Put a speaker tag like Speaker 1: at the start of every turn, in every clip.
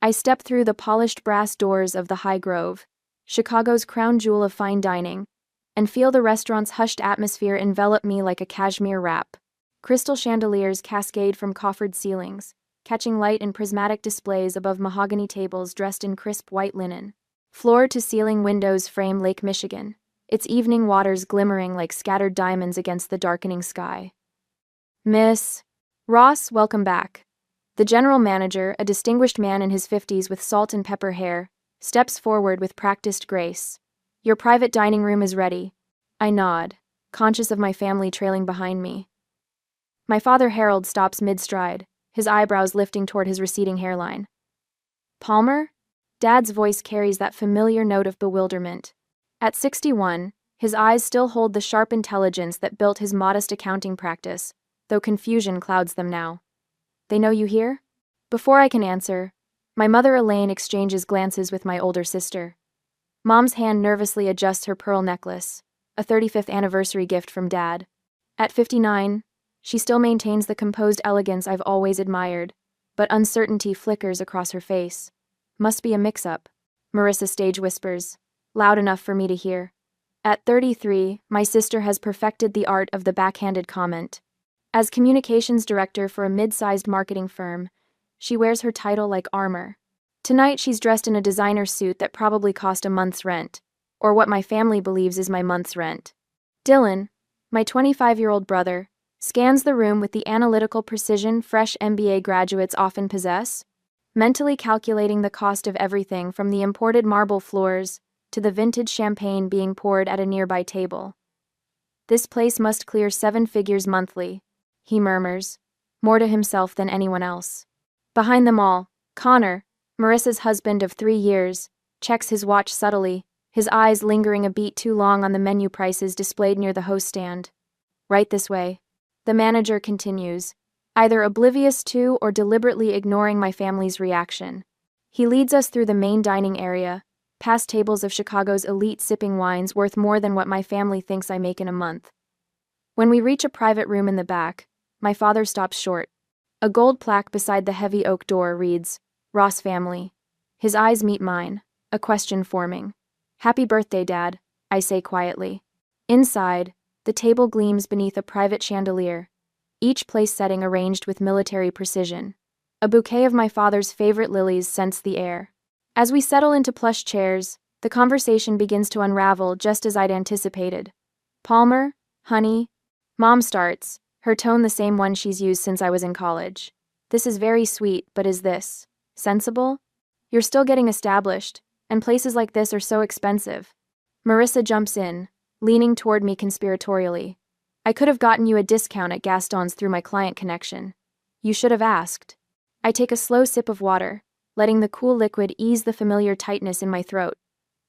Speaker 1: I step through the polished brass doors of the High Grove, Chicago's crown jewel of fine dining, and feel the restaurant's hushed atmosphere envelop me like a cashmere wrap. Crystal chandeliers cascade from coffered ceilings, catching light in prismatic displays above mahogany tables dressed in crisp white linen. Floor-to-ceiling windows frame Lake Michigan, its evening waters glimmering like scattered diamonds against the darkening sky. Miss Ross, welcome back. The general manager, a distinguished man in his 50s with salt and pepper hair, steps forward with practiced grace. Your private dining room is ready. I nod, conscious of my family trailing behind me. My father Harold stops mid-stride, his eyebrows lifting toward his receding hairline. Palmer? Dad's voice carries that familiar note of bewilderment. At 61, his eyes still hold the sharp intelligence that built his modest accounting practice, though confusion clouds them now. They know you here? Before I can answer, my mother Elaine exchanges glances with my older sister. Mom's hand nervously adjusts her pearl necklace, a 35th anniversary gift from Dad. At 59, she still maintains the composed elegance I've always admired, but uncertainty flickers across her face. Must be a mix-up, Marissa stage whispers, loud enough for me to hear. At 33, my sister has perfected the art of the backhanded comment. As communications director for a mid-sized marketing firm, she wears her title like armor. Tonight she's dressed in a designer suit that probably cost a month's rent, or what my family believes is my month's rent. Dylan, my 25-year-old brother, scans the room with the analytical precision fresh MBA graduates often possess, mentally calculating the cost of everything from the imported marble floors to the vintage champagne being poured at a nearby table. This place must clear 7 figures monthly, he murmurs, more to himself than anyone else. Behind them all, Connor, Marissa's husband of 3 years, checks his watch subtly, his eyes lingering a beat too long on the menu prices displayed near the host stand. Right this way. The manager continues, either oblivious to or deliberately ignoring my family's reaction. He leads us through the main dining area, past tables of Chicago's elite sipping wines worth more than what my family thinks I make in a month. When we reach a private room in the back, my father stops short. A gold plaque beside the heavy oak door reads, Ross family. His eyes meet mine, a question forming. Happy birthday, Dad, I say quietly. Inside, the table gleams beneath a private chandelier, each place setting arranged with military precision. A bouquet of my father's favorite lilies scents the air. As we settle into plush chairs, the conversation begins to unravel just as I'd anticipated. Palmer, honey, Mom starts, her tone the same one she's used since I was in college. This is very sweet, but is this sensible? You're still getting established, and places like this are so expensive. Marissa jumps in, leaning toward me conspiratorially. I could have gotten you a discount at Gaston's through my client connection. You should have asked. I take a slow sip of water, letting the cool liquid ease the familiar tightness in my throat.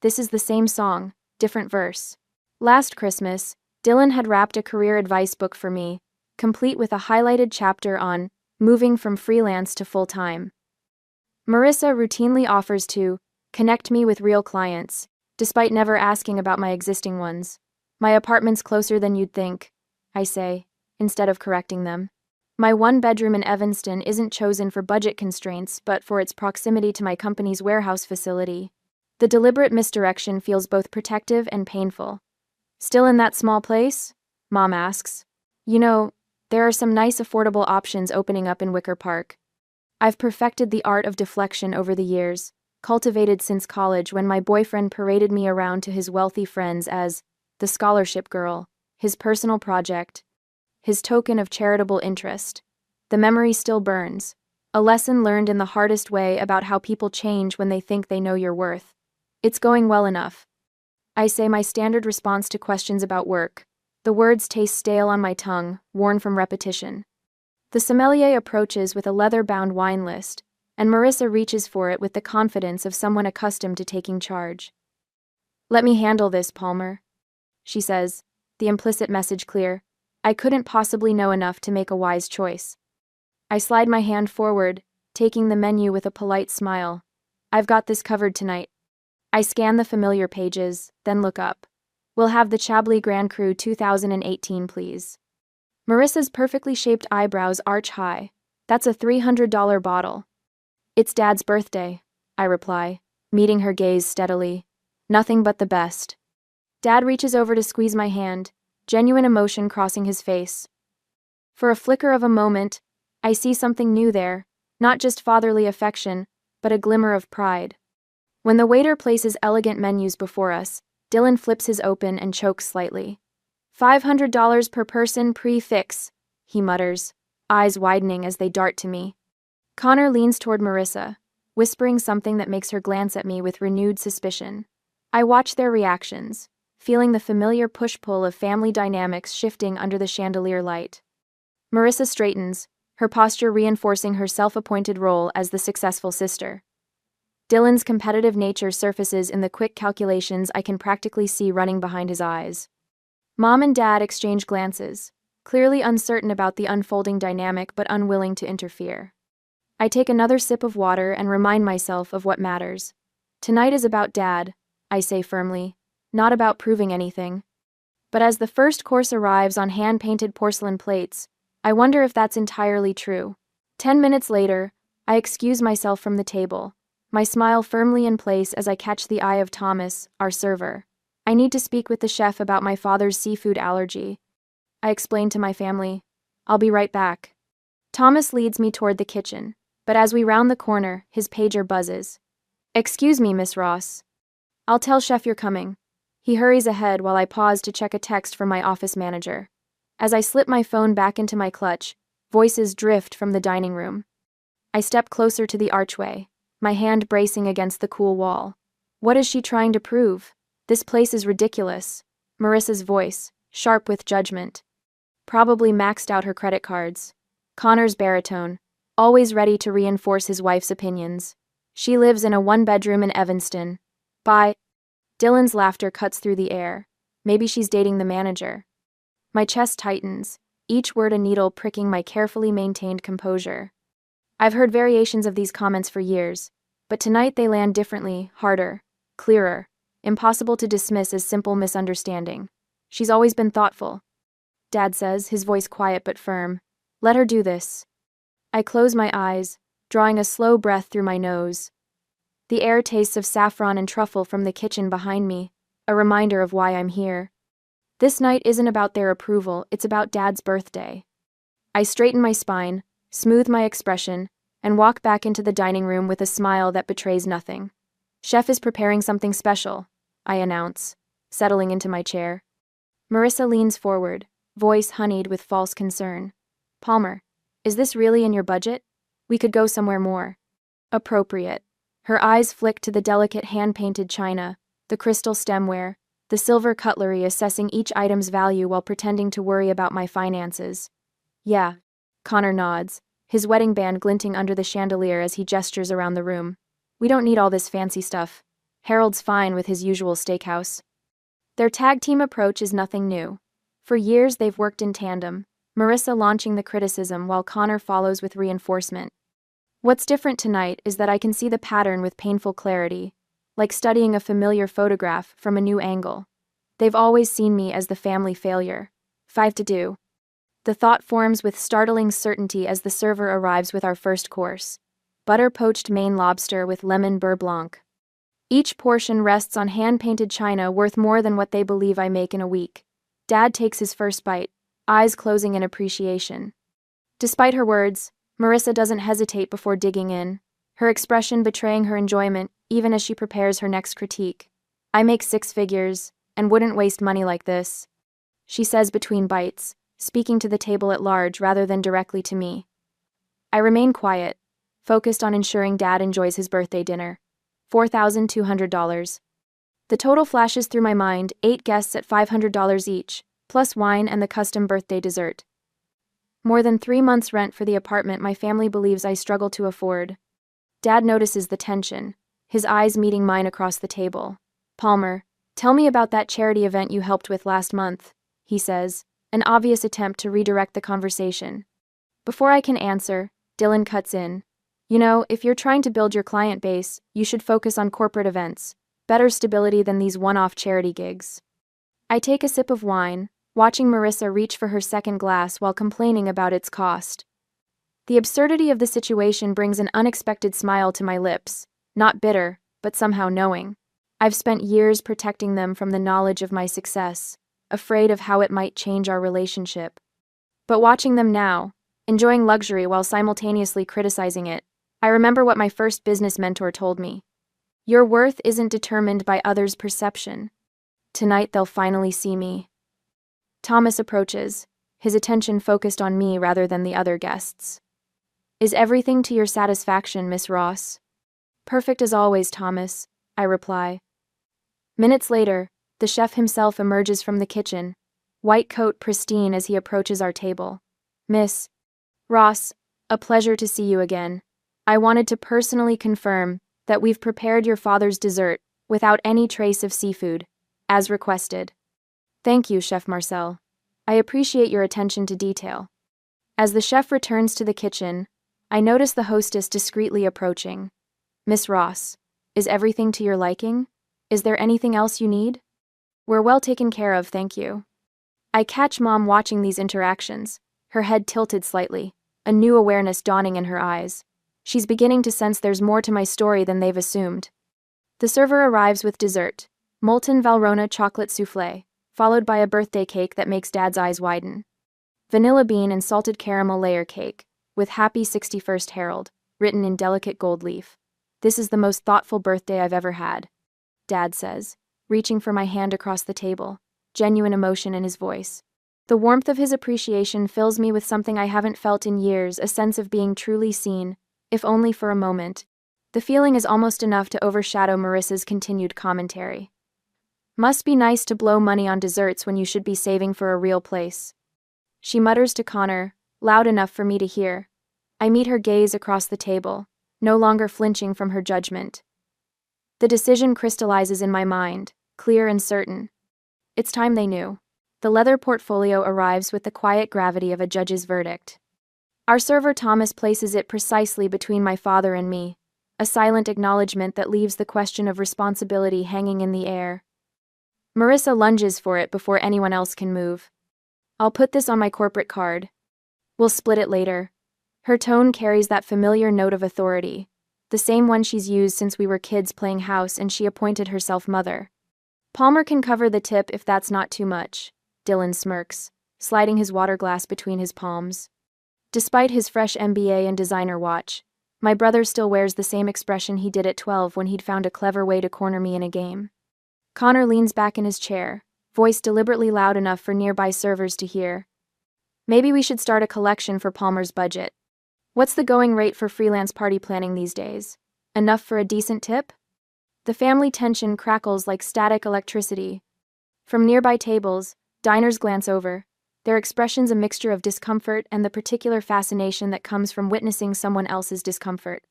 Speaker 1: This is the same song, different verse. Last Christmas, Dylan had wrapped a career advice book for me, complete with a highlighted chapter on moving from freelance to full-time. Marissa routinely offers to connect me with real clients, despite never asking about my existing ones. My apartment's closer than you'd think, I say, instead of correcting them. My 1-bedroom in Evanston isn't chosen for budget constraints, but for its proximity to my company's warehouse facility. The deliberate misdirection feels both protective and painful. Still in that small place? Mom asks. You know, there are some nice affordable options opening up in Wicker Park. I've perfected the art of deflection over the years, cultivated since college when my boyfriend paraded me around to his wealthy friends as the scholarship girl, his personal project, his token of charitable interest. The memory still burns, a lesson learned in the hardest way about how people change when they think they know your worth. It's going well enough. I say my standard response to questions about work. The words taste stale on my tongue, worn from repetition. The sommelier approaches with a leather-bound wine list, and Marissa reaches for it with the confidence of someone accustomed to taking charge. Let me handle this, Palmer, she says, the implicit message clear. I couldn't possibly know enough to make a wise choice. I slide my hand forward, taking the menu with a polite smile. I've got this covered tonight. I scan the familiar pages, then look up. We'll have the Chablis Grand Cru 2018, please. Marissa's perfectly shaped eyebrows arch high. That's a $300 bottle. It's Dad's birthday, I reply, meeting her gaze steadily. Nothing but the best. Dad reaches over to squeeze my hand, genuine emotion crossing his face. For a flicker of a moment, I see something new there, not just fatherly affection, but a glimmer of pride. When the waiter places elegant menus before us, Dylan flips his open and chokes slightly. $500 per person prix, he mutters, eyes widening as they dart to me. Connor leans toward Marissa, whispering something that makes her glance at me with renewed suspicion. I watch their reactions, feeling the familiar push-pull of family dynamics shifting under the chandelier light. Marissa straightens, her posture reinforcing her self-appointed role as the successful sister. Dylan's competitive nature surfaces in the quick calculations I can practically see running behind his eyes. Mom and Dad exchange glances, clearly uncertain about the unfolding dynamic but unwilling to interfere. I take another sip of water and remind myself of what matters. Tonight is about Dad, I say firmly, not about proving anything. But as the first course arrives on hand-painted porcelain plates, I wonder if that's entirely true. 10 minutes later, I excuse myself from the table, my smile firmly in place as I catch the eye of Thomas, our server. I need to speak with the chef about my father's seafood allergy. I explain to my family. I'll be right back. Thomas leads me toward the kitchen, but as we round the corner, his pager buzzes. Excuse me, Miss Ross. I'll tell Chef you're coming. He hurries ahead while I pause to check a text from my office manager. As I slip my phone back into my clutch, voices drift from the dining room. I step closer to the archway, my hand bracing against the cool wall. What is she trying to prove? This place is ridiculous. Marissa's voice, sharp with judgment. Probably maxed out her credit cards. Connor's baritone, always ready to reinforce his wife's opinions. She lives in a one-bedroom in Evanston. Bye. Dylan's laughter cuts through the air. Maybe she's dating the manager. My chest tightens, each word a needle pricking my carefully maintained composure. I've heard variations of these comments for years, but tonight they land differently, harder, clearer, impossible to dismiss as simple misunderstanding. She's always been thoughtful. Dad says, his voice quiet but firm. Let her do this. I close my eyes, drawing a slow breath through my nose. The air tastes of saffron and truffle from the kitchen behind me, a reminder of why I'm here. This night isn't about their approval, it's about Dad's birthday. I straighten my spine, smooth my expression, and walk back into the dining room with a smile that betrays nothing. Chef is preparing something special, I announce, settling into my chair. Marissa leans forward, voice honeyed with false concern. Palmer, is this really in your budget? We could go somewhere more appropriate. Her eyes flick to the delicate hand-painted china, the crystal stemware, the silver cutlery, assessing each item's value while pretending to worry about my finances. Yeah. Connor nods, his wedding band glinting under the chandelier as he gestures around the room. We don't need all this fancy stuff. Harold's fine with his usual steakhouse. Their tag team approach is nothing new. For years they've worked in tandem, Marissa launching the criticism while Connor follows with reinforcement. What's different tonight is that I can see the pattern with painful clarity, like studying a familiar photograph from a new angle. They've always seen me as the family failure. 5 to do. The thought forms with startling certainty as the server arrives with our first course. Butter-poached Maine lobster with lemon beurre blanc. Each portion rests on hand-painted china worth more than what they believe I make in a week. Dad takes his first bite, eyes closing in appreciation. Despite her words, Marissa doesn't hesitate before digging in, her expression betraying her enjoyment even as she prepares her next critique. I make 6 figures, and wouldn't waste money like this, she says between bites, speaking to the table at large rather than directly to me. I remain quiet, focused on ensuring Dad enjoys his birthday dinner. $4,200. The total flashes through my mind, 8 guests at $500 each, plus wine and the custom birthday dessert. More than 3 months' rent for the apartment my family believes I struggle to afford. Dad notices the tension, his eyes meeting mine across the table. Palmer, tell me about that charity event you helped with last month, he says, an obvious attempt to redirect the conversation. Before I can answer, Dylan cuts in. You know, if you're trying to build your client base, you should focus on corporate events. Better stability than these one-off charity gigs. I take a sip of wine, watching Marissa reach for her second glass while complaining about its cost. The absurdity of the situation brings an unexpected smile to my lips, Not bitter, but somehow knowing. I've spent years protecting them from the knowledge of my success, afraid of how it might change our relationship. But watching them now, enjoying luxury while simultaneously criticizing it, I remember what my first business mentor told me. Your worth isn't determined by others' perception. Tonight they'll finally see me. Thomas approaches, his attention focused on me rather than the other guests. Is everything to your satisfaction, Miss Ross? Perfect as always, Thomas, I reply. Minutes later, the chef himself emerges from the kitchen, white coat pristine as he approaches our table. Miss Ross, a pleasure to see you again. I wanted to personally confirm that we've prepared your father's dessert without any trace of seafood, as requested. Thank you, Chef Marcel. I appreciate your attention to detail. As the chef returns to the kitchen, I notice the hostess discreetly approaching. Miss Ross, is everything to your liking? Is there anything else you need? We're well taken care of, thank you. I catch Mom watching these interactions, her head tilted slightly, a new awareness dawning in her eyes. She's beginning to sense there's more to my story than they've assumed. The server arrives with dessert, molten Valrhona chocolate soufflé, followed by a birthday cake that makes Dad's eyes widen. Vanilla bean and salted caramel layer cake, with Happy 61st Harold, written in delicate gold leaf. This is the most thoughtful birthday I've ever had, Dad says, reaching for my hand across the table, genuine emotion in his voice. The warmth of his appreciation fills me with something I haven't felt in years, a sense of being truly seen, if only for a moment. The feeling is almost enough to overshadow Marissa's continued commentary. Must be nice to blow money on desserts when you should be saving for a real place. She mutters to Connor, loud enough for me to hear. I meet her gaze across the table, no longer flinching from her judgment. The decision crystallizes in my mind, clear and certain. It's time they knew. The leather portfolio arrives with the quiet gravity of a judge's verdict. Our server Thomas places it precisely between my father and me, a silent acknowledgement that leaves the question of responsibility hanging in the air. Marissa lunges for it before anyone else can move. I'll put this on my corporate card. We'll split it later. Her tone carries that familiar note of authority, the same one she's used since we were kids playing house and she appointed herself mother. Palmer can cover the tip if that's not too much, Dylan smirks, sliding his water glass between his palms. Despite his fresh MBA and designer watch, my brother still wears the same expression he did at 12 when he'd found a clever way to corner me in a game. Connor leans back in his chair, voice deliberately loud enough for nearby servers to hear. Maybe we should start a collection for Palmer's budget. What's the going rate for freelance party planning these days? Enough for a decent tip? The family tension crackles like static electricity. From nearby tables, diners glance over, their expressions a mixture of discomfort and the particular fascination that comes from witnessing someone else's discomfort.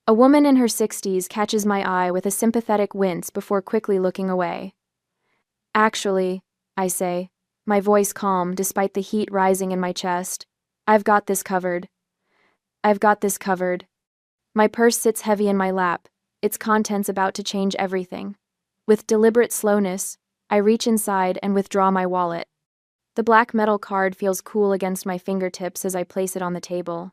Speaker 1: A woman in her 60s catches my eye with a sympathetic wince before quickly looking away. Actually, I say, my voice calm despite the heat rising in my chest, I've got this covered. I've got this covered. My purse sits heavy in my lap, its contents about to change everything. With deliberate slowness, I reach inside and withdraw my wallet. The black metal card feels cool against my fingertips as I place it on the table.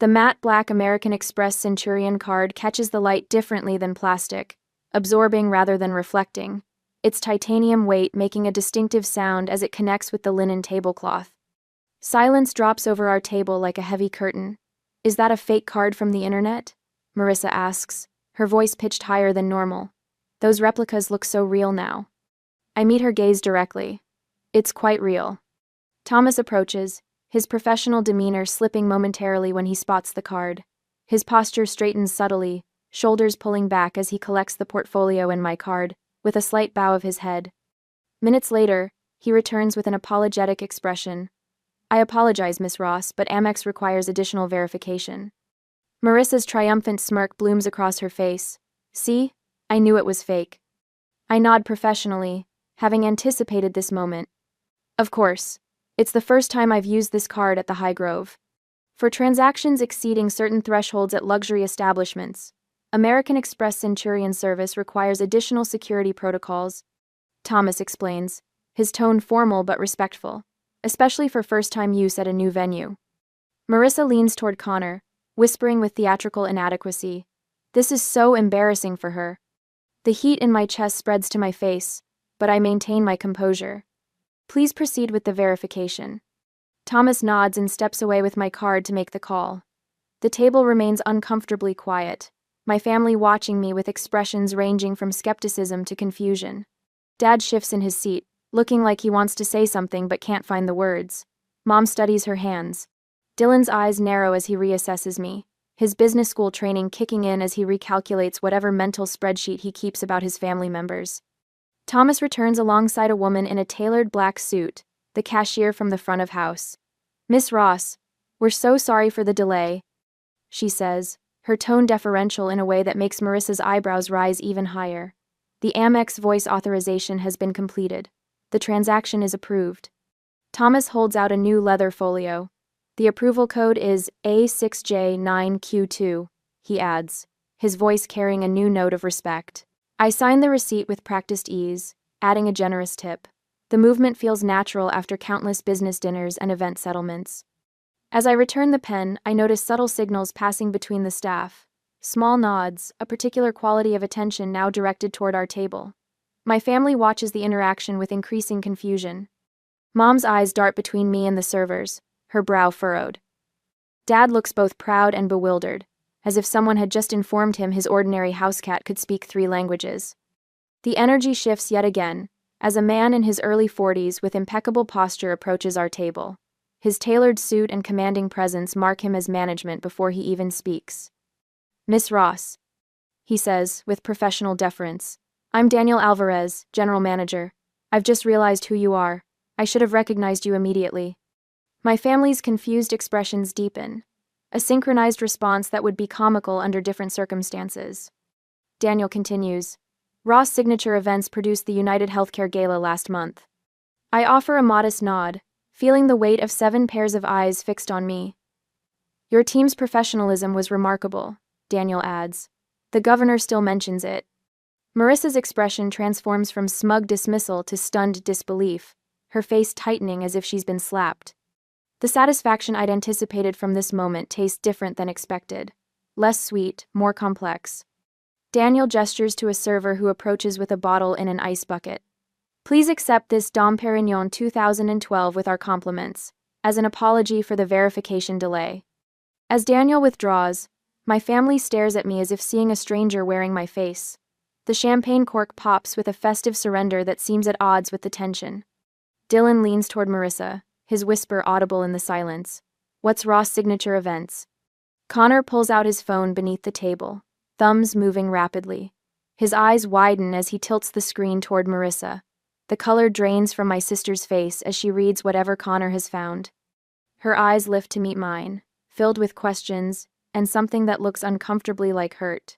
Speaker 1: The matte black American Express Centurion card catches the light differently than plastic, absorbing rather than reflecting, its titanium weight making a distinctive sound as it connects with the linen tablecloth. Silence drops over our table like a heavy curtain. Is that a fake card from the internet? Marissa asks, her voice pitched higher than normal. Those replicas look so real now. I meet her gaze directly. It's quite real. Thomas approaches, his professional demeanor slipping momentarily when he spots the card. His posture straightens subtly, shoulders pulling back as he collects the portfolio and my card, with a slight bow of his head. Minutes later, he returns with an apologetic expression. I apologize, Miss Ross, but Amex requires additional verification. Marissa's triumphant smirk blooms across her face. See? I knew it was fake. I nod professionally, having anticipated this moment. Of course. It's the first time I've used this card at the High Grove. For transactions exceeding certain thresholds at luxury establishments, American Express Centurion service requires additional security protocols, Thomas explains, his tone formal but respectful, especially for first-time use at a new venue. Marissa leans toward Connor, whispering with theatrical inadequacy. This is so embarrassing for her. The heat in my chest spreads to my face, but I maintain my composure. Please proceed with the verification. Thomas nods and steps away with my card to make the call. The table remains uncomfortably quiet, my family watching me with expressions ranging from skepticism to confusion. Dad shifts in his seat, looking like he wants to say something but can't find the words. Mom studies her hands. Dylan's eyes narrow as he reassesses me, his business school training kicking in as he recalculates whatever mental spreadsheet he keeps about his family members. Thomas returns alongside a woman in a tailored black suit, the cashier from the front of house. "Miss Ross, we're so sorry for the delay," she says, her tone deferential in a way that makes Marissa's eyebrows rise even higher. The Amex voice authorization has been completed. The transaction is approved. Thomas holds out a new leather folio. "The approval code is A6J9Q2, he adds, his voice carrying a new note of respect. I sign the receipt with practiced ease, adding a generous tip. The movement feels natural after countless business dinners and event settlements. As I return the pen, I notice subtle signals passing between the staff. Small nods, a particular quality of attention now directed toward our table. My family watches the interaction with increasing confusion. Mom's eyes dart between me and the servers, her brow furrowed. Dad looks both proud and bewildered, as if someone had just informed him his ordinary house cat could speak 3 languages. The energy shifts yet again, as a man in his early 40s with impeccable posture approaches our table. His tailored suit and commanding presence mark him as management before he even speaks. "Miss Ross," he says, with professional deference. "I'm Daniel Alvarez, General Manager. I've just realized who you are. I should have recognized you immediately." My family's confused expressions deepen, a synchronized response that would be comical under different circumstances. Daniel continues, "Ross Signature Events produced the United Healthcare Gala last month." I offer a modest nod, feeling the weight of 7 pairs of eyes fixed on me. "Your team's professionalism was remarkable," Daniel adds. "The governor still mentions it." Marissa's expression transforms from smug dismissal to stunned disbelief, her face tightening as if she's been slapped. The satisfaction I'd anticipated from this moment tastes different than expected. Less sweet, more complex. Daniel gestures to a server who approaches with a bottle in an ice bucket. "Please accept this Dom Perignon 2012 with our compliments, as an apology for the verification delay." As Daniel withdraws, my family stares at me as if seeing a stranger wearing my face. The champagne cork pops with a festive surrender that seems at odds with the tension. Dylan leans toward Marissa, his whisper audible in the silence. "What's Ross Signature Events?" Connor pulls out his phone beneath the table, thumbs moving rapidly. His eyes widen as he tilts the screen toward Marissa. The color drains from my sister's face as she reads whatever Connor has found. Her eyes lift to meet mine, filled with questions, and something that looks uncomfortably like hurt.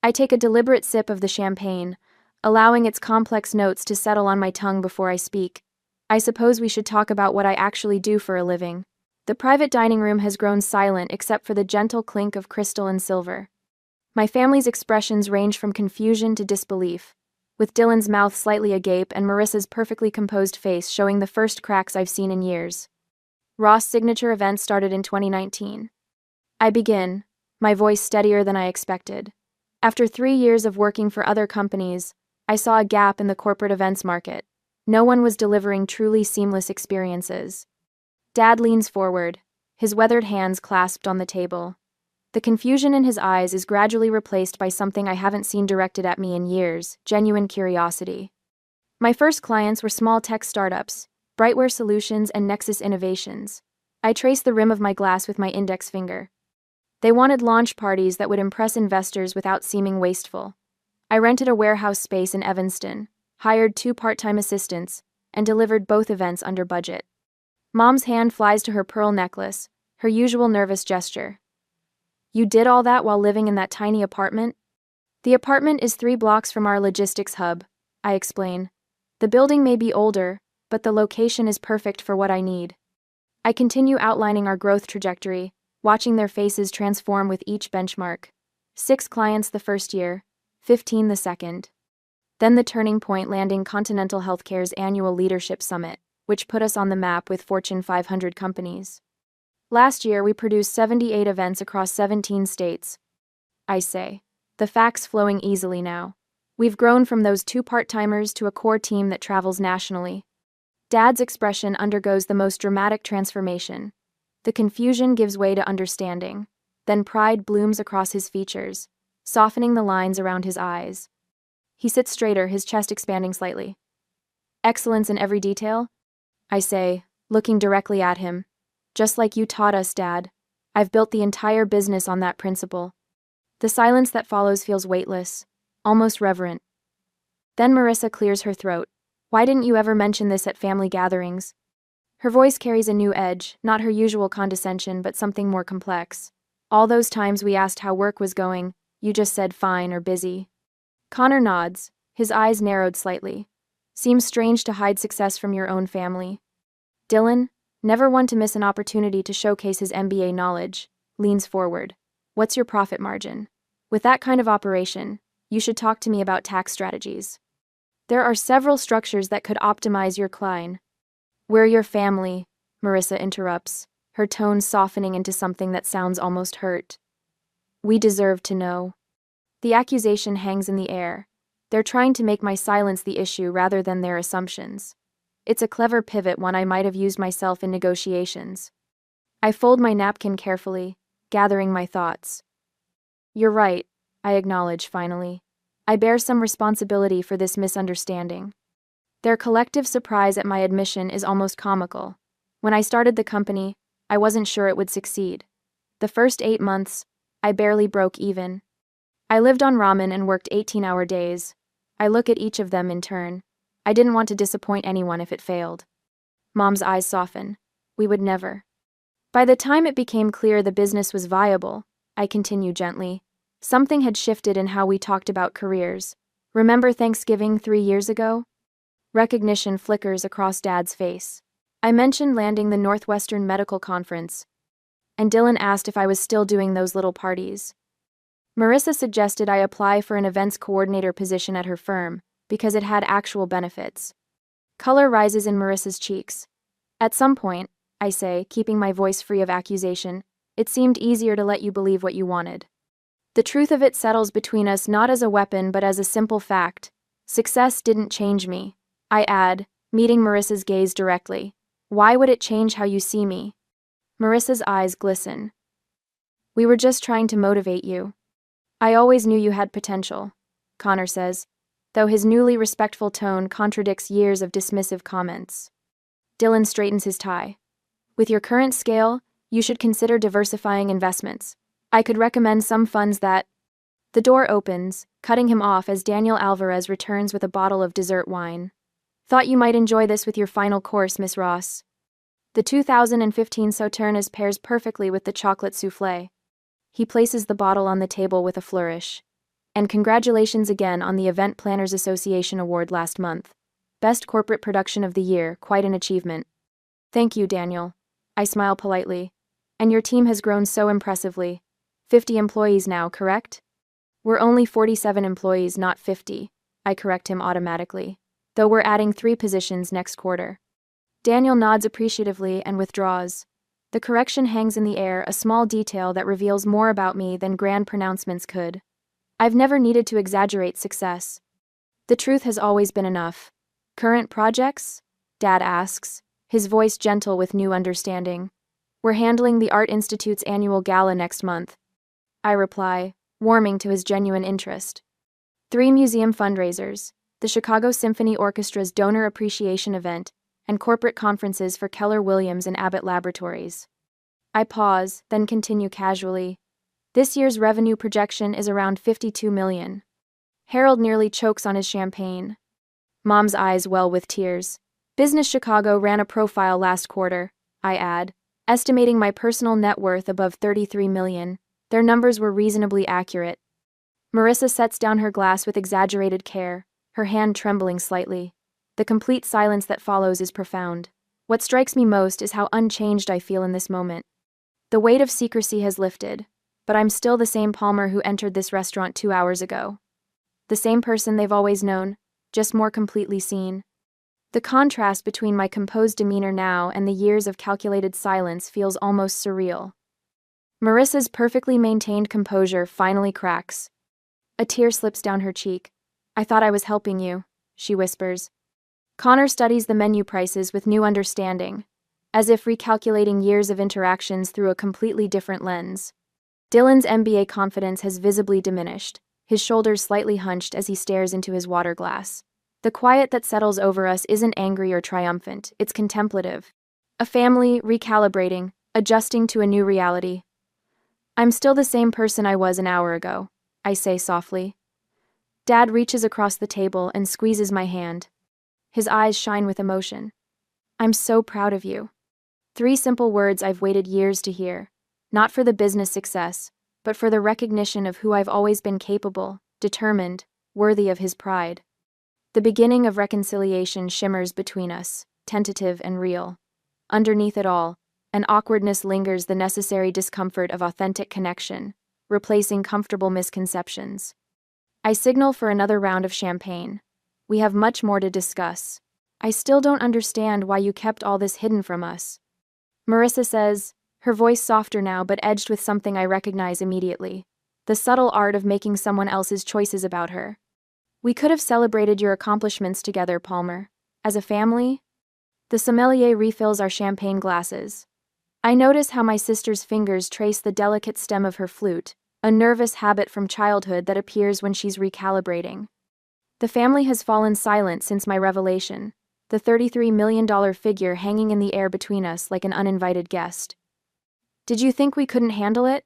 Speaker 1: I take a deliberate sip of the champagne, allowing its complex notes to settle on my tongue before I speak. "I suppose we should talk about what I actually do for a living." The private dining room has grown silent except for the gentle clink of crystal and silver. My family's expressions range from confusion to disbelief, with Dylan's mouth slightly agape and Marissa's perfectly composed face showing the first cracks I've seen in years. Ross Signature Events started in 2019. I begin, my voice steadier than I expected. After 3 years of working for other companies, I saw a gap in the corporate events market. No one was delivering truly seamless experiences. Dad leans forward, his weathered hands clasped on the table. The confusion in his eyes is gradually replaced by something I haven't seen directed at me in years, genuine curiosity. My first clients were small tech startups, Brightware Solutions and Nexus Innovations. I traced the rim of my glass with my index finger. They wanted launch parties that would impress investors without seeming wasteful. I rented a warehouse space in Evanston, hired 2 part-time assistants, and delivered both events under budget. Mom's hand flies to her pearl necklace, her usual nervous gesture. "You did all that while living in that tiny apartment?" "The apartment is 3 blocks from our logistics hub," I explain. "The building may be older, but the location is perfect for what I need." I continue outlining our growth trajectory, watching their faces transform with each benchmark. 6 clients the first year, 15 the second. Then the turning point landing Continental Healthcare's annual leadership summit, which put us on the map with Fortune 500 companies. Last year, we produced 78 events across 17 states. I say, the facts flowing easily now. We've grown from those two part-timers to a core team that travels nationally. Dad's expression undergoes the most dramatic transformation. The confusion gives way to understanding. Then pride blooms across his features, softening the lines around his eyes. He sits straighter, his chest expanding slightly. Excellence in every detail? I say, looking directly at him. Just like you taught us, Dad. I've built the entire business on that principle. The silence that follows feels weightless, almost reverent. Then Marissa clears her throat. Why didn't you ever mention this at family gatherings? Her voice carries a new edge, not her usual condescension, but something more complex. All those times we asked how work was going, you just said fine or busy. Connor nods, his eyes narrowed slightly. Seems strange to hide success from your own family. Dylan, never one to miss an opportunity to showcase his MBA knowledge, leans forward. What's your profit margin? With that kind of operation, you should talk to me about tax strategies. There are several structures that could optimize your client. We're your family, Marissa interrupts, her tone softening into something that sounds almost hurt. We deserve to know. The accusation hangs in the air. They're trying to make my silence the issue rather than their assumptions. It's a clever pivot, one I might have used myself in negotiations. I fold my napkin carefully, gathering my thoughts. You're right, I acknowledge finally. I bear some responsibility for this misunderstanding. Their collective surprise at my admission is almost comical. When I started the company, I wasn't sure it would succeed. The first 8 months, I barely broke even. I lived on ramen and worked 18-hour days. I look at each of them in turn. I didn't want to disappoint anyone if it failed. Mom's eyes soften. We would never. By the time it became clear the business was viable, I continue gently. Something had shifted in how we talked about careers. Remember Thanksgiving 3 years ago? Recognition flickers across Dad's face. I mentioned landing the Northwestern Medical Conference, and Dylan asked if I was still doing those little parties. Marissa suggested I apply for an events coordinator position at her firm, because it had actual benefits. Color rises in Marissa's cheeks. At some point, I say, keeping my voice free of accusation, it seemed easier to let you believe what you wanted. The truth of it settles between us not as a weapon but as a simple fact. Success didn't change me. I add, meeting Marissa's gaze directly. Why would it change how you see me? Marissa's eyes glisten. We were just trying to motivate you. I always knew you had potential, Connor says, though his newly respectful tone contradicts years of dismissive comments. Dylan straightens his tie. With your current scale, you should consider diversifying investments. I could recommend some funds that... The door opens, cutting him off as Daniel Alvarez returns with a bottle of dessert wine. Thought you might enjoy this with your final course, Miss Ross. The 2015 Sauternes pairs perfectly with the chocolate soufflé. He places the bottle on the table with a flourish. And congratulations again on the Event Planners Association Award last month. Best Corporate Production of the Year, quite an achievement. Thank you, Daniel. I smile politely. And your team has grown so impressively. 50 employees now, correct? We're only 47 employees, not 50. I correct him automatically. Though we're adding 3 positions next quarter. Daniel nods appreciatively and withdraws. The correction hangs in the air, a small detail that reveals more about me than grand pronouncements could. I've never needed to exaggerate success. The truth has always been enough. Current projects? Dad asks, his voice gentle with new understanding. We're handling the Art Institute's annual gala next month. I reply, warming to his genuine interest. 3 museum fundraisers, the Chicago Symphony Orchestra's donor appreciation event, and corporate conferences for Keller Williams and Abbott Laboratories. I pause, then continue casually. This year's revenue projection is around $52 million. Harold nearly chokes on his champagne. Mom's eyes well with tears. Business Chicago ran a profile last quarter, I add, estimating my personal net worth above $33 million. Their numbers were reasonably accurate. Marissa sets down her glass with exaggerated care, her hand trembling slightly. The complete silence that follows is profound. What strikes me most is how unchanged I feel in this moment. The weight of secrecy has lifted, but I'm still the same Palmer who entered this restaurant 2 hours ago. The same person they've always known, just more completely seen. The contrast between my composed demeanor now and the years of calculated silence feels almost surreal. Marissa's perfectly maintained composure finally cracks. A tear slips down her cheek. I thought I was helping you, she whispers. Connor studies the menu prices with new understanding, as if recalculating years of interactions through a completely different lens. Dylan's MBA confidence has visibly diminished, his shoulders slightly hunched as he stares into his water glass. The quiet that settles over us isn't angry or triumphant, it's contemplative. A family recalibrating, adjusting to a new reality. I'm still the same person I was an hour ago, I say softly. Dad reaches across the table and squeezes my hand. His eyes shine with emotion. I'm so proud of you. 3 simple words I've waited years to hear, not for the business success, but for the recognition of who I've always been capable, determined, worthy of his pride. The beginning of reconciliation shimmers between us, tentative and real. Underneath it all, an awkwardness lingers, the necessary discomfort of authentic connection, replacing comfortable misconceptions. I signal for another round of champagne. We have much more to discuss. I still don't understand why you kept all this hidden from us. Marissa says, her voice softer now but edged with something I recognize immediately. The subtle art of making someone else's choices about her. We could have celebrated your accomplishments together, Palmer. As a family? The sommelier refills our champagne glasses. I notice how my sister's fingers trace the delicate stem of her flute, a nervous habit from childhood that appears when she's recalibrating. The family has fallen silent since my revelation, the $33 million figure hanging in the air between us like an uninvited guest. Did you think we couldn't handle it?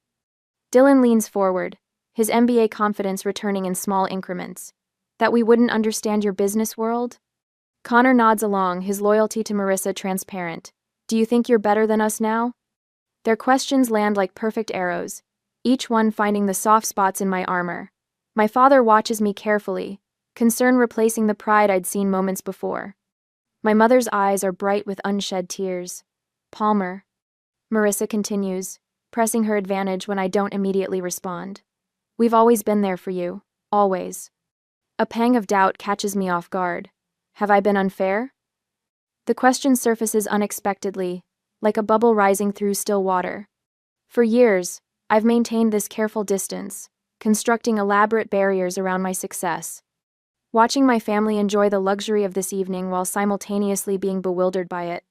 Speaker 1: Dylan leans forward, his MBA confidence returning in small increments. That we wouldn't understand your business world? Connor nods along, his loyalty to Marissa transparent. Do you think you're better than us now? Their questions land like perfect arrows, each one finding the soft spots in my armor. My father watches me carefully, concern replacing the pride I'd seen moments before. My mother's eyes are bright with unshed tears. Palmer. Marissa continues, pressing her advantage when I don't immediately respond. We've always been there for you, always. A pang of doubt catches me off guard. Have I been unfair? The question surfaces unexpectedly, like a bubble rising through still water. For years, I've maintained this careful distance, constructing elaborate barriers around my success. Watching my family enjoy the luxury of this evening while simultaneously being bewildered by it,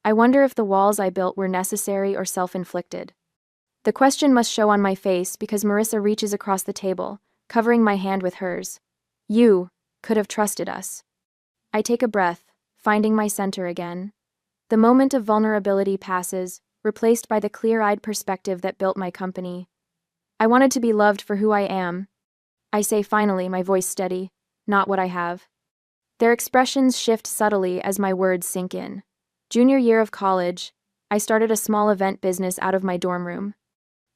Speaker 1: I wonder if the walls I built were necessary or self-inflicted. The question must show on my face because Marissa reaches across the table, covering my hand with hers. You could have trusted us. I take a breath, finding my center again. The moment of vulnerability passes, replaced by the clear-eyed perspective that built my company. I wanted to be loved for who I am. I say finally, my voice steady, not what I have. Their expressions shift subtly as my words sink in. Junior year of college, I started a small event business out of my dorm room.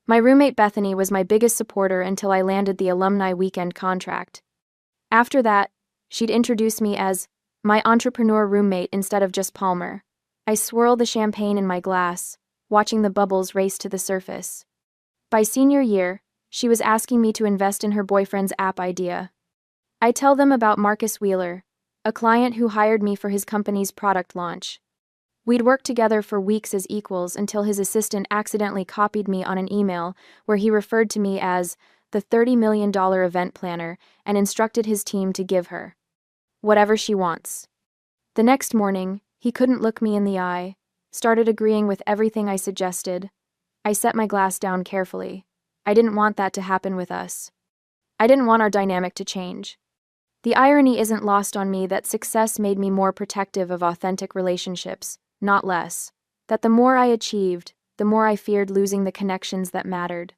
Speaker 1: My roommate Bethany was my biggest supporter until I landed the alumni weekend contract. After that, she'd introduce me as my entrepreneur roommate instead of just Palmer. I swirl the champagne in my glass, watching the bubbles race to the surface. By senior year, she was asking me to invest in her boyfriend's app idea. I tell them about Marcus Wheeler, a client who hired me for his company's product launch. We'd worked together for weeks as equals until his assistant accidentally copied me on an email where he referred to me as the $30 million event planner and instructed his team to give her whatever she wants. The next morning, he couldn't look me in the eye, started agreeing with everything I suggested. I set my glass down carefully. I didn't want that to happen with us. I didn't want our dynamic to change. The irony isn't lost on me that success made me more protective of authentic relationships, not less. That the more I achieved, the more I feared losing the connections that mattered.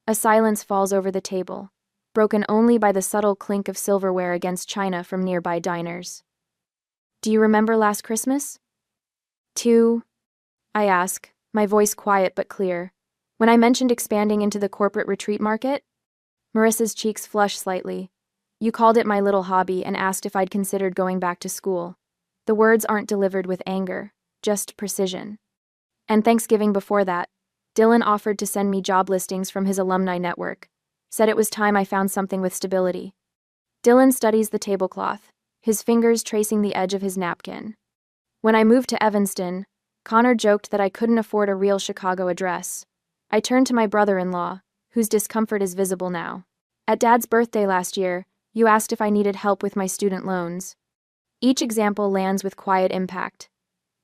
Speaker 1: A silence falls over the table, broken only by the subtle clink of silverware against china from nearby diners. Do you remember last Christmas? I ask, my voice quiet but clear. When I mentioned expanding into the corporate retreat market? Marissa's cheeks flush slightly. You called it my little hobby and asked if I'd considered going back to school. The words aren't delivered with anger, just precision. And Thanksgiving before that, Dylan offered to send me job listings from his alumni network. Said it was time I found something with stability. Dylan studies the tablecloth, his fingers tracing the edge of his napkin. When I moved to Evanston, Connor joked that I couldn't afford a real Chicago address. I turned to my brother-in-law, whose discomfort is visible now. At Dad's birthday last year, you asked if I needed help with my student loans. Each example lands with quiet impact.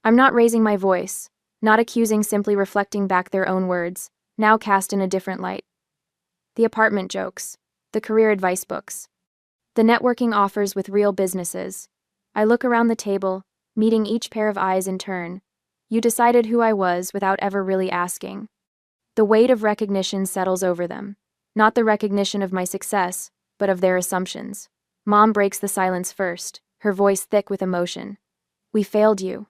Speaker 1: I'm not raising my voice, not accusing, simply reflecting back their own words, now cast in a different light. The apartment jokes, the career advice books, the networking offers with real businesses. I look around the table, meeting each pair of eyes in turn. You decided who I was without ever really asking. The weight of recognition settles over them. Not the recognition of my success, but of their assumptions. Mom breaks the silence first, her voice thick with emotion. We failed you.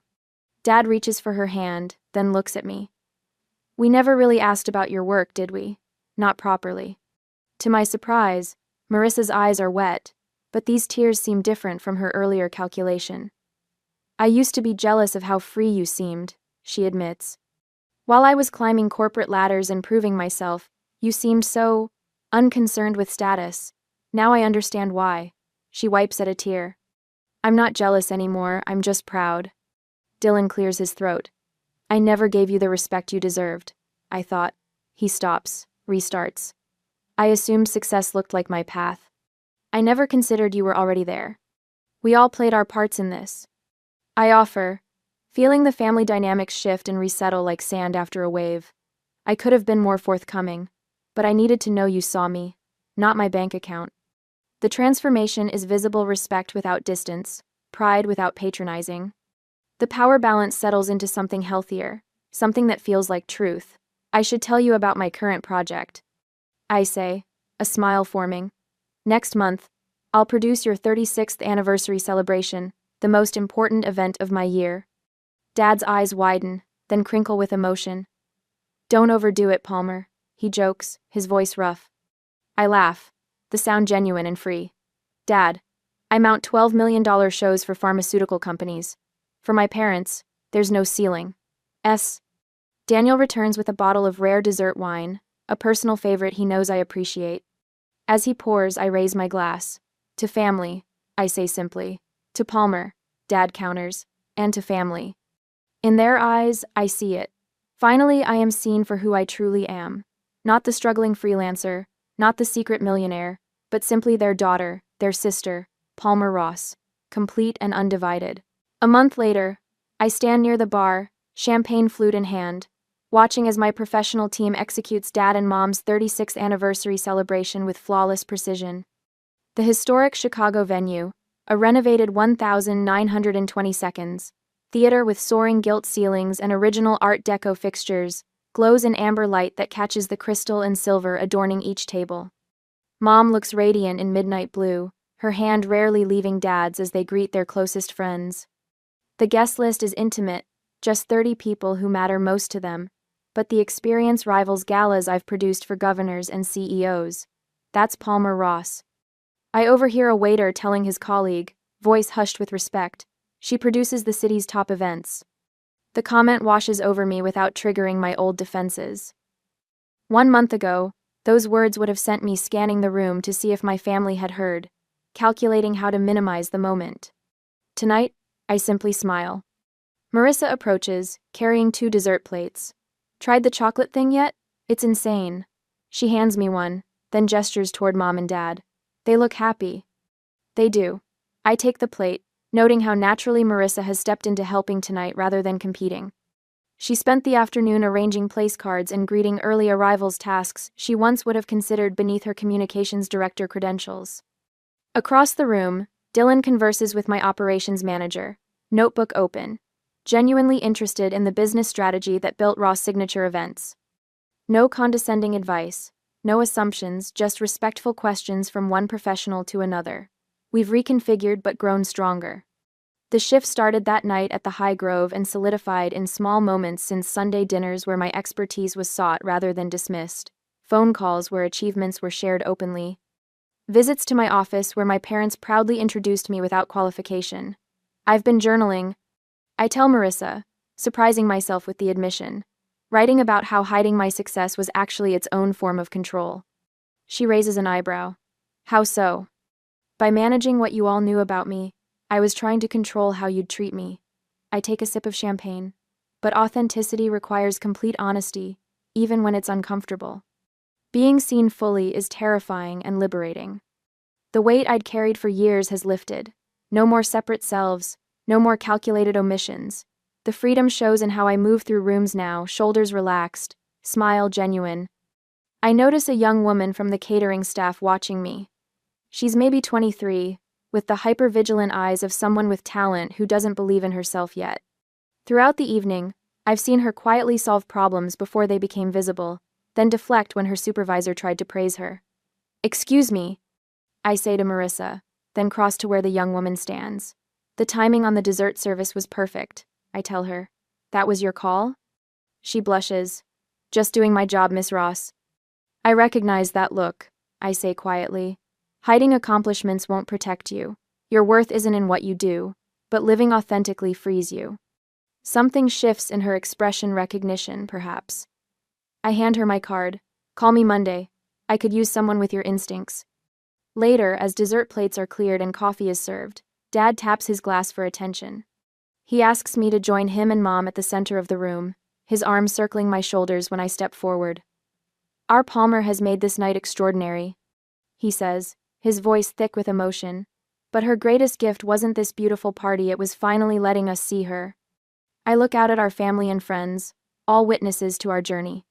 Speaker 1: Dad reaches for her hand, then looks at me. We never really asked about your work, did we? Not properly. To my surprise, Marissa's eyes are wet, but these tears seem different from her earlier calculation. I used to be jealous of how free you seemed, she admits. While I was climbing corporate ladders and proving myself, you seemed so unconcerned with status. Now I understand why. She wipes at a tear. I'm not jealous anymore, I'm just proud. Dylan clears his throat. I never gave you the respect you deserved, I thought. He stops, restarts. I assumed success looked like my path. I never considered you were already there. We all played our parts in this. I offer, feeling the family dynamics shift and resettle like sand after a wave. I could have been more forthcoming, but I needed to know you saw me, not my bank account. The transformation is visible: respect without distance, pride without patronizing. The power balance settles into something healthier, something that feels like truth. I should tell you about my current project. I say, a smile forming. Next month, I'll produce your 36th anniversary celebration, the most important event of my year. Dad's eyes widen, then crinkle with emotion. Don't overdo it, Palmer, he jokes, his voice rough. I laugh, the sound genuine and free. Dad, I mount $12 million shows for pharmaceutical companies. For my parents, there's no ceiling. Daniel returns with a bottle of rare dessert wine, a personal favorite he knows I appreciate. As he pours, I raise my glass. To family, I say simply. To Palmer, Dad counters, and to family. In their eyes, I see it. Finally, I am seen for who I truly am. Not the struggling freelancer, not the secret millionaire, but simply their daughter, their sister, Palmer Ross, complete and undivided. A month later, I stand near the bar, champagne flute in hand, watching as my professional team executes Dad and Mom's 36th anniversary celebration with flawless precision. The historic Chicago venue, a renovated 1,920 seconds, theater with soaring gilt ceilings and original Art Deco fixtures, glows in amber light that catches the crystal and silver adorning each table. Mom looks radiant in midnight blue, her hand rarely leaving Dad's as they greet their closest friends. The guest list is intimate, just 30 people who matter most to them, but the experience rivals galas I've produced for governors and CEOs. That's Palmer Ross. I overhear a waiter telling his colleague, voice hushed with respect, she produces the city's top events. The comment washes over me without triggering my old defenses. 1 month ago, those words would have sent me scanning the room to see if my family had heard, calculating how to minimize the moment. Tonight, I simply smile. Marissa approaches, carrying 2 dessert plates. Tried the chocolate thing yet? It's insane. She hands me one, then gestures toward Mom and Dad. They look happy. They do. I take the plate, noting how naturally Marissa has stepped into helping tonight rather than competing. She spent the afternoon arranging place cards and greeting early arrivals, tasks she once would have considered beneath her communications director credentials. Across the room, Dylan converses with my operations manager, notebook open, genuinely interested in the business strategy that built Raw's signature events. No condescending advice, no assumptions, just respectful questions from one professional to another. We've reconfigured but grown stronger. The shift started that night at the High Grove and solidified in small moments since Sunday dinners where my expertise was sought rather than dismissed, phone calls where achievements were shared openly, visits to my office where my parents proudly introduced me without qualification. I've been journaling, I tell Marissa, surprising myself with the admission, writing about how hiding my success was actually its own form of control. She raises an eyebrow. How so? By managing what you all knew about me, I was trying to control how you'd treat me. I take a sip of champagne. But authenticity requires complete honesty, even when it's uncomfortable. Being seen fully is terrifying and liberating. The weight I'd carried for years has lifted. No more separate selves, no more calculated omissions. The freedom shows in how I move through rooms now, shoulders relaxed, smile genuine. I notice a young woman from the catering staff watching me. She's maybe 23, with the hyper-vigilant eyes of someone with talent who doesn't believe in herself yet. Throughout the evening, I've seen her quietly solve problems before they became visible, then deflect when her supervisor tried to praise her. "Excuse me," I say to Marissa, then cross to where the young woman stands. "The timing on the dessert service was perfect," I tell her. "That was your call?" She blushes. "Just doing my job, Miss Ross." "I recognize that look," I say quietly. "Hiding accomplishments won't protect you. Your worth isn't in what you do, but living authentically frees you." Something shifts in her expression, recognition, perhaps. I hand her my card. "Call me Monday. I could use someone with your instincts." Later, as dessert plates are cleared and coffee is served, Dad taps his glass for attention. He asks me to join him and Mom at the center of the room, his arm circling my shoulders when I step forward. "Our Palmer has made this night extraordinary," he says, his voice thick with emotion. "But her greatest gift wasn't this beautiful party, it was finally letting us see her." I look out at our family and friends, all witnesses to our journey.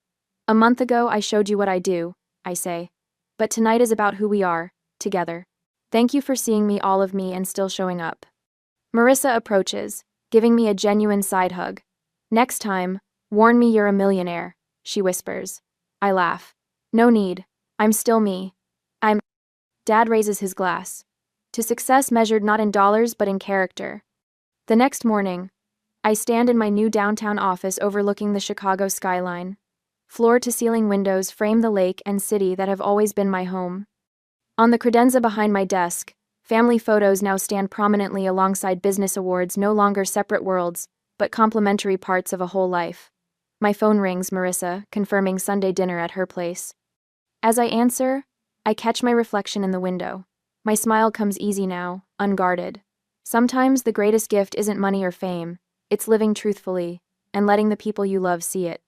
Speaker 1: "A month ago I showed you what I do," I say. "But tonight is about who we are, together. Thank you for seeing me, all of me, and still showing up." Marissa approaches, giving me a genuine side hug. "Next time, warn me you're a millionaire," she whispers. I laugh. "No need. I'm still me. I'm..." Dad raises his glass. "To success measured not in dollars but in character." The next morning, I stand in my new downtown office overlooking the Chicago skyline. Floor-to-ceiling windows frame the lake and city that have always been my home. On the credenza behind my desk, family photos now stand prominently alongside business awards, no longer separate worlds, but complementary parts of a whole life. My phone rings, Marissa, confirming Sunday dinner at her place. As I answer, I catch my reflection in the window. My smile comes easy now, unguarded. Sometimes the greatest gift isn't money or fame, it's living truthfully, and letting the people you love see it.